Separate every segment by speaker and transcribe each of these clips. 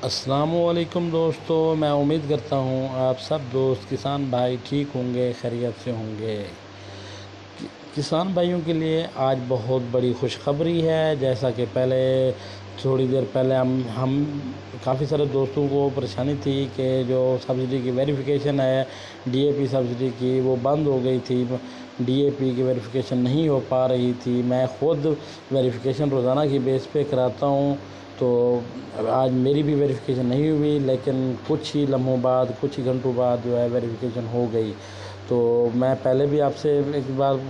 Speaker 1: अस्सलामुअलैकुम दोस्तों, मैं उम्मीद करता हूँ आप सब दोस्त किसान भाई ठीक होंगे, खैरियत से होंगे। किसान भाइयों के लिए आज बहुत बड़ी खुशखबरी है। जैसा कि पहले थोड़ी देर पहले हम काफ़ी सारे दोस्तों को परेशानी थी कि जो सब्सिडी की वेरिफिकेशन है डीएपी सब्सिडी की, वो बंद हो गई थी। डीएपी की वेरिफिकेशन नहीं हो पा रही थी। मैं ख़ुद वेरिफिकेशन रोज़ाना की बेस पे कराता हूँ, तो आज मेरी भी वेरिफिकेशन नहीं हुई, लेकिन कुछ ही लम्हों बाद, कुछ ही घंटों बाद जो है वेरिफिकेशन हो गई। तो मैं पहले भी आपसे एक बार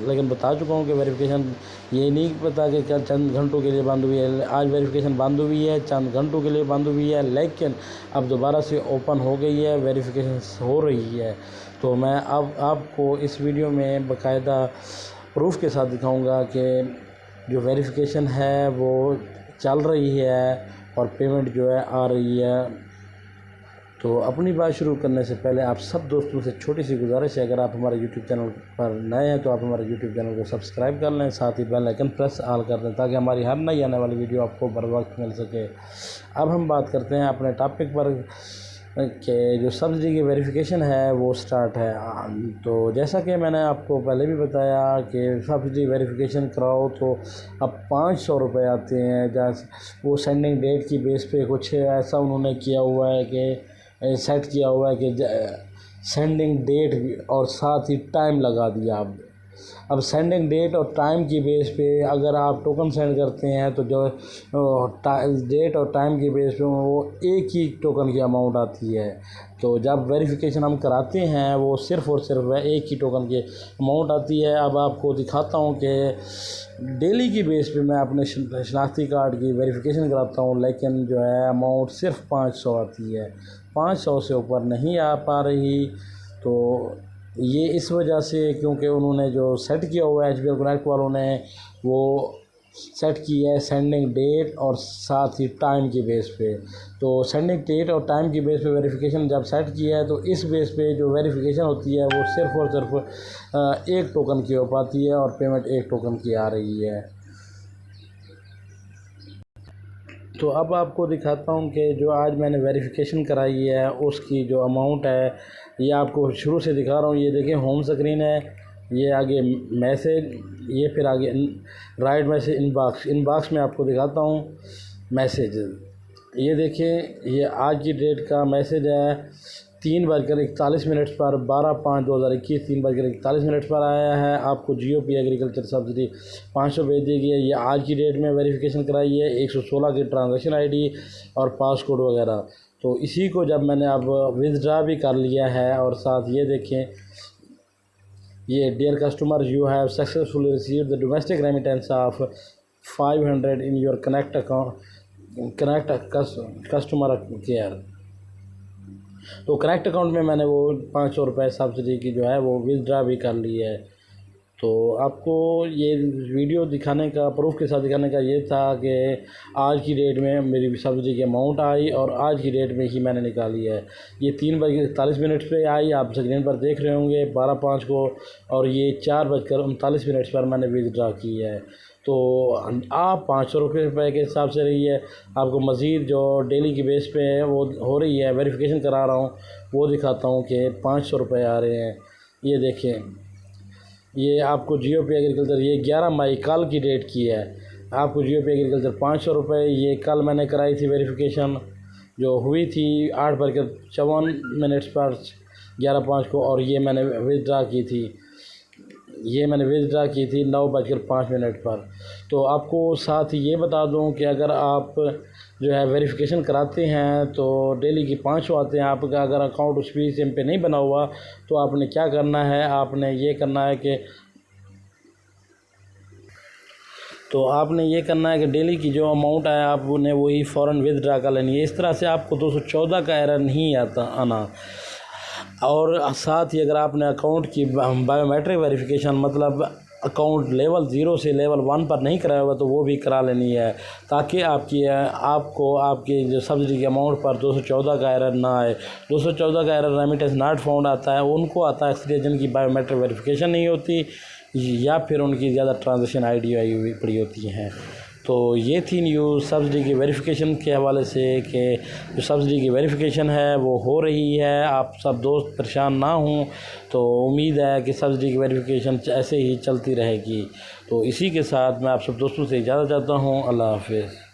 Speaker 1: लेकिन बता चुका हूँ कि वेरिफिकेशन ये नहीं पता कि क्या चंद घंटों के लिए बंद हुई है। आज वेरिफिकेशन बंद हुई है, चंद घंटों के लिए बंद हुई है, लेकिन अब दोबारा से ओपन हो गई है, वेरिफिकेशन हो रही है। तो मैं अब आपको इस वीडियो में बाकायदा प्रूफ के साथ दिखाऊंगा कि जो वेरिफिकेशन है वो चल रही है और पेमेंट जो है आ रही है। तो अपनी बात शुरू करने से पहले आप सब दोस्तों से छोटी सी गुजारिश है, अगर आप हमारे यूट्यूब चैनल पर नए हैं तो आप हमारे यूट्यूब चैनल को सब्सक्राइब कर लें, साथ ही बेल आइकन प्रेस ऑल कर दें ताकि हमारी हर नई आने वाली वीडियो आपको बर वक्त मिल सके। अब हम बात करते हैं अपने टॉपिक पर कि जो सब्सिडी की वेरिफिकेशन है वो स्टार्ट है। तो जैसा कि मैंने आपको पहले भी बताया कि सब्सिडी वेरिफिकेशन कराओ तो अब 500 रुपये आते हैं। जैसे वो सेंडिंग डेट की बेस पे कुछ ऐसा उन्होंने किया हुआ है कि सेट किया हुआ है कि सेंडिंग डेट और साथ ही टाइम लगा दिया। अब सेंडिंग डेट और टाइम की बेस पे अगर आप टोकन सेंड करते हैं तो जो डेट और टाइम की बेस पे वो एक ही टोकन की अमाउंट आती है। तो जब वेरिफिकेशन हम कराते हैं वो सिर्फ़ और सिर्फ एक ही टोकन की अमाउंट आती है। अब आपको दिखाता हूँ कि डेली की बेस पे मैं अपने शनाख्ती कार्ड की वेरिफिकेशन कराता हूँ, लेकिन जो है अमाउंट सिर्फ 500 आती है, 500 से ऊपर नहीं आ पा रही। तो ये इस वजह से क्योंकि उन्होंने जो सेट किया हुआ है HBL कनेक्ट वालों ने वो सेट की है सेंडिंग डेट और साथ ही टाइम की बेस पे। तो सेंडिंग डेट और टाइम की बेस पे वेरिफिकेशन जब सेट किया है तो इस बेस पे जो वेरिफिकेशन होती है वो सिर्फ़ और सिर्फ एक टोकन की हो पाती है और पेमेंट एक टोकन की आ रही है। तो अब आपको दिखाता हूँ कि जो आज मैंने वेरिफिकेशन कराई है उसकी जो अमाउंट है ये आपको शुरू से दिखा रहा हूँ। ये देखिए होम स्क्रीन है, ये आगे मैसेज, ये फिर आगे राइट मैसेज इनबॉक्स में आपको दिखाता हूँ मैसेज। ये देखिए ये आज की डेट का मैसेज है 3:41 पर 12/5/2021 3:41 पर आया है। आपको GOP एग्रीकल्चर सब्सिडी 500 भेज दी गई है। ये आज की डेट में वेरिफिकेशन कराई है, 116 की ट्रांजैक्शन ID और पासकोड वगैरह। तो इसी को जब मैंने अब विथड्रा भी कर लिया है और साथ ये देखें, ये dear customer you have successfully received the domestic remittance of 500 in your connect customer care. तो कनेक्ट अकाउंट में मैंने वो 500 रुपये सब्सिडी की जो है वो विथड्रा भी कर ली है। तो आपको ये वीडियो दिखाने का, प्रूफ के साथ दिखाने का ये था कि आज की डेट में मेरी सब्सिडी की अमाउंट आई और आज की डेट में ही मैंने निकाली है। ये 3:41 पे आई, आप स्क्रीन पर देख रहे होंगे 12/5 को, और ये 4:39 पर मैंने विथड्रा की है। तो आप 500 रुपये के हिसाब से रही है। आपको मज़ीद जो डेली की बेस पे है वो हो रही है, वेरिफिकेशन करा रहा हूँ वो दिखाता हूँ कि 500 रुपये आ रहे हैं। ये देखें, ये आपको GOP एग्रीकल्चर, ये 11 मई कल की डेट की है। आपको GOP एग्रीकल्चर 500 रुपये, ये कल मैंने कराई थी वेरिफिकेशन जो हुई थी 8:54 पर 11/5 को, और ये मैंने विथड्रा की थी, ये मैंने विथड्रा की थी 9:05 पर। तो आपको साथ ही ये बता दूं कि अगर आप जो है वेरिफिकेशन कराते हैं तो डेली की 500 आते हैं। आपका अगर अकाउंट उस PCM पे नहीं बना हुआ तो आपने क्या करना है, आपने ये करना है कि डेली की जो अमाउंट है आपने वही फ़ौरन विथड्रा कर लेनी है। इस तरह से आपको 214 का एरर नहीं आना। और साथ ही अगर आपने अकाउंट की बायोमेट्रिक वेरिफिकेशन, मतलब अकाउंट लेवल 0 से लेवल 1 पर नहीं कराया हुआ तो वो भी करा लेनी है, ताकि आपकी जो सब्सिडी के अमाउंट पर 214 का एरर ना आए। 214 का एरर रेमिटेंस नॉट फाउंड आता है, उनको आता है जिनकी बायोमेट्रिक वेरिफिकेशन नहीं होती या फिर उनकी ज़्यादा ट्रांजैक्शन ID आई हुई पड़ी होती हैं। तो ये थी न्यूज़ सब्सिडी की वेरिफिकेशन के हवाले से कि जो सब्सिडी की वेरिफिकेशन है वो हो रही है, आप सब दोस्त परेशान ना हों। तो उम्मीद है कि सब्सिडी की वेरिफिकेशन ऐसे ही चलती रहेगी। तो इसी के साथ मैं आप सब दोस्तों से इजाज़त चाहता हूँ। अल्लाह हाफ़िज़।